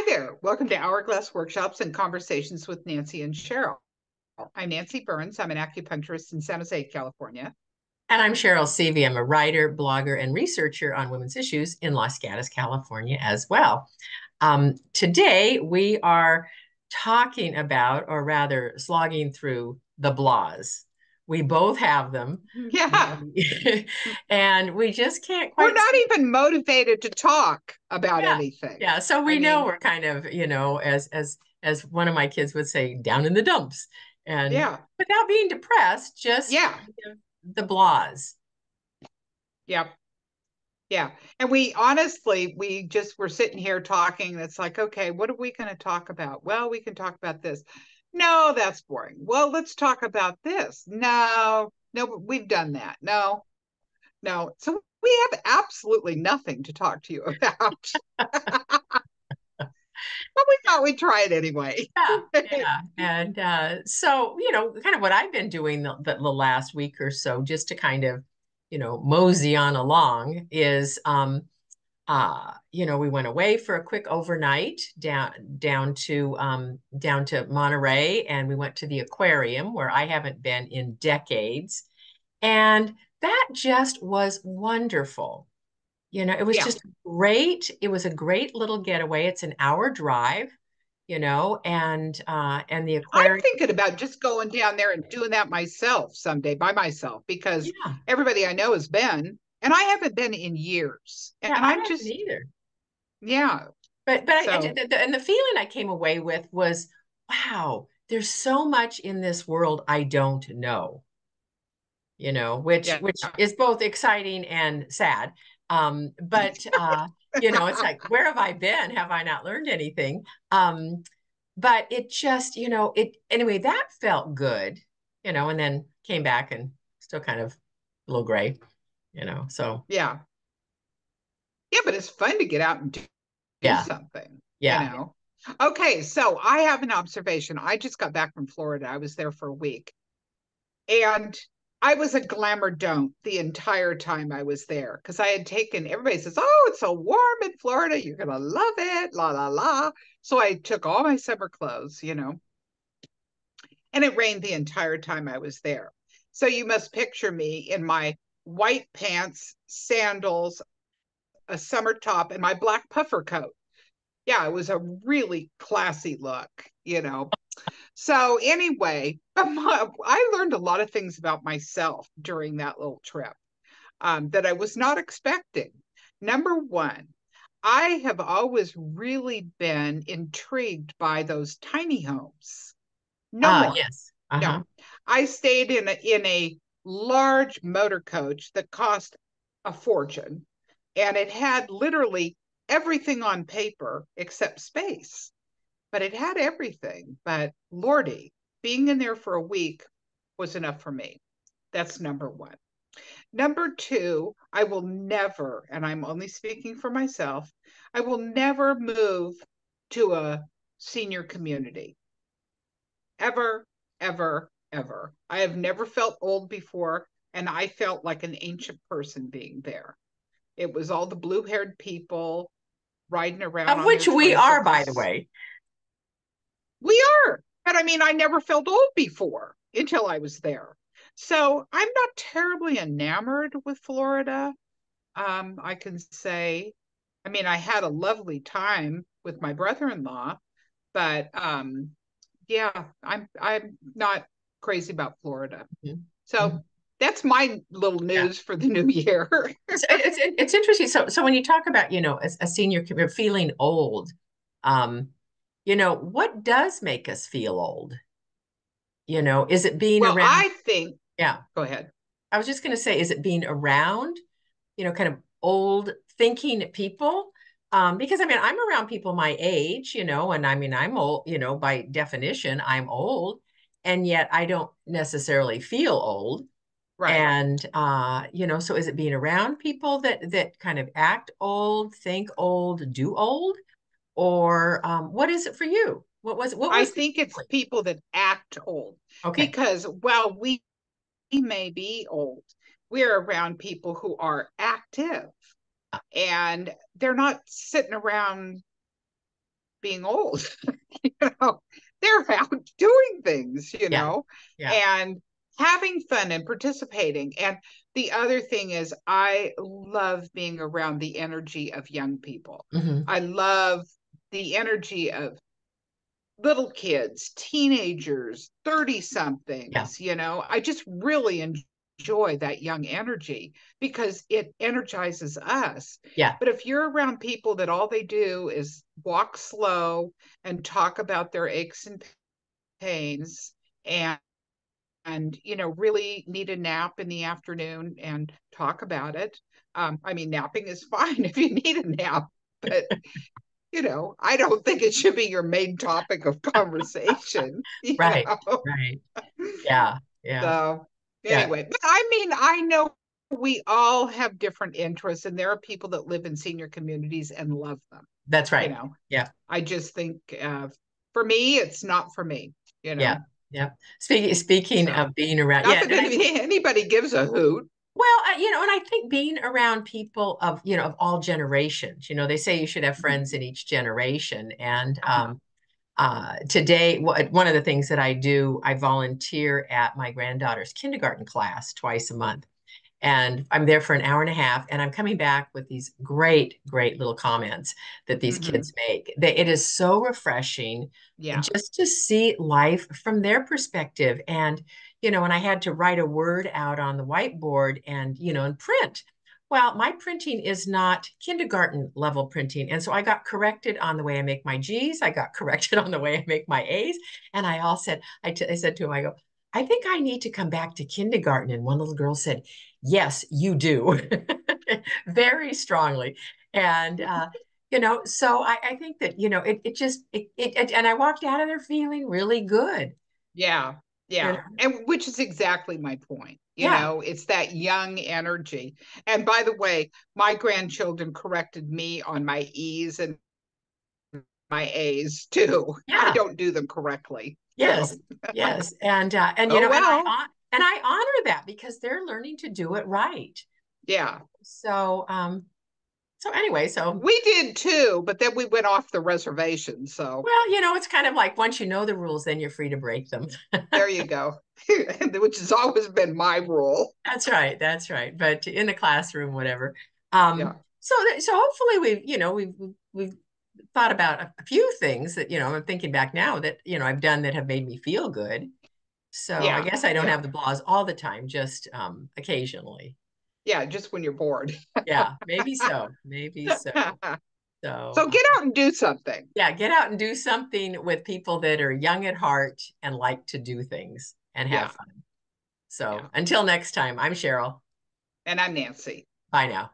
Hi there. Welcome to Hourglass Workshops and Conversations with Nancy and Cheryl. I'm Nancy Burns. I'm an acupuncturist in San Jose, California. And I'm Cheryl Seavey. I'm a writer, blogger, and researcher on women's issues in Los Gatos, California, as well. Today, we are talking about, or rather, slogging through the blahs. We both have them, Yeah, and we just can't we're quite not see. even motivated to talk about Yeah, anything. yeah. So I we know mean, we're kind of, as one of my kids would say, down in the dumps, and yeah, without being depressed, just yeah, kind of the blahs. yeah, yeah. And we just were sitting here talking. And it's like, okay, what are we going to talk about? Well, we can talk about this. No, that's boring. Well, let's talk about this. No, no, we've done that. No, no. So we have absolutely nothing to talk to you about. But we thought we'd try it anyway. Yeah, yeah. And so, kind of what I've been doing the last week or so, just to kind of, mosey on along is, we went away for a quick overnight down to Monterey, and we went to the aquarium where I haven't been in decades. And that just was wonderful. It was Yeah. just great. It was a great little getaway. It's an hour drive, and the I'm aquarium. thinking about just going down there and doing that myself someday by myself because Yeah, everybody I know has been, and I haven't been in years. And yeah, I I'm haven't just, either. yeah. But So, and the feeling I came away with was, wow, there's so much in this world I don't know, which yeah. which is both exciting and sad. But it's like, where have I been? Have I not learned anything? But it just, it anyway, that felt good, and then came back and still kind of a little gray, so Yeah. Yeah, but it's fun to get out and do yeah, something, you yeah. know. Okay, so I have an observation. I just got back from Florida. I was there for a week. And I was a glamour don't the entire time I was there because I had taken, everybody says, oh, it's so warm in Florida. You're going to love it, la, la, la. So I took all my summer clothes, and it rained the entire time I was there. So you must picture me in my white pants, sandals, a summer top, and my black puffer coat. Yeah, it was a really classy look. So anyway, I learned a lot of things about myself during that little trip that I was not expecting. Number one, I have always really been intrigued by those tiny homes. No more. Yes. Uh-huh. No. I stayed in a large motor coach that cost a fortune, and it had literally everything on paper except space, but it had everything. But Lordy, being in there for a week was enough for me. That's number one. Number two, I will never, and I'm only speaking for myself, I will never move to a senior community. Ever, ever, ever. I have never felt old before, and I felt like an ancient person being there. It was all the blue haired people riding around Of on their which we are, by the tricycles. way. We are. But I mean, I never felt old before until I was there. So I'm not terribly enamored with Florida. I can say, I mean, I had a lovely time with my brother-in-law, but yeah, I'm not crazy about Florida. Mhm. So Mhm. that's my little Yeah. news for the new year. It's interesting. So when you talk about, a senior feeling old, um, what does make us feel old? Is it being Well, around? I think, Yeah. go ahead. I was just going to say, is it being around, kind of old thinking people? Because I mean, I'm around people my age, and I mean, I'm old, by definition, I'm old, and yet I don't necessarily feel old. Right. And so is it being around people that kind of act old, think old, do old, or what is it for you? What I was the think it's feeling? people that act old Okay. because while we may be old, we're around people who are active and they're not sitting around being old. you know, they're out doing things, Yeah. Yeah. and having fun and participating. And the other thing is, I love being around the energy of young people. Hmm. I love the energy of little kids, teenagers, 30 Yeah. somethings, I just really enjoy that young energy because it energizes us. Yeah. But if you're around people that all they do is walk slow and talk about their aches and pains and really need a nap in the afternoon and talk about it. I mean, napping is fine if you need a nap, but I don't think it should be your main topic of conversation, Right. Right. Yeah. Yeah. So Yeah. anyway, but I mean, I know we all have different interests, and there are people that live in senior communities and love them. That's You right. know, Yeah. I just think for me, it's not for me, Yeah. Yeah. Speaking So of being around, not yeah, that and I anybody gives a hoot. well, and I think being around people of, of all generations, they say you should have friends in each generation. And Uh-huh. today, one of the things that I do, I volunteer at my granddaughter's kindergarten class twice a month. And I'm there for an hour and a half, and I'm coming back with these great, great little comments that these Hmm. kids make. It is so refreshing Yeah. just to see life from their perspective. And I had to write a word out on the whiteboard and print. Well, my printing is not kindergarten level printing. And so I got corrected on the way I make my G's. I got corrected on the way I make my A's. And I said to him, I go, I think I need to come back to kindergarten. And one little girl said, yes, you do, very strongly. And so I think that and I walked out of there feeling really good. Yeah. You Yeah. know, And which is exactly my point. yeah, It's that young energy. And by the way, my grandchildren corrected me on my E's and my A's too. I yeah, don't do them correctly. yes, So, yes, and oh well. and I honor that because they're learning to do it right. Yeah. So anyway, so We did too, but then we went off the reservation. So well, it's kind of like once you know the rules, then you're free to break them. there you go. Which has always been my rule. That's right. That's right. But in the classroom, whatever. Yeah. So hopefully we've thought about a few things that, I'm thinking back now that, I've done that have made me feel good. So I Yeah. guess I don't Yeah. have the blahs all the time, just occasionally. Yeah. Just when you're bored. Yeah, maybe so. Maybe so. So So get out and do something. yeah, get out and do something with people that are young at heart and like to do things and have Yeah. fun. So Yeah. until next time, I'm Cheryl. And I'm Nancy. Bye now.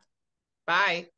Bye.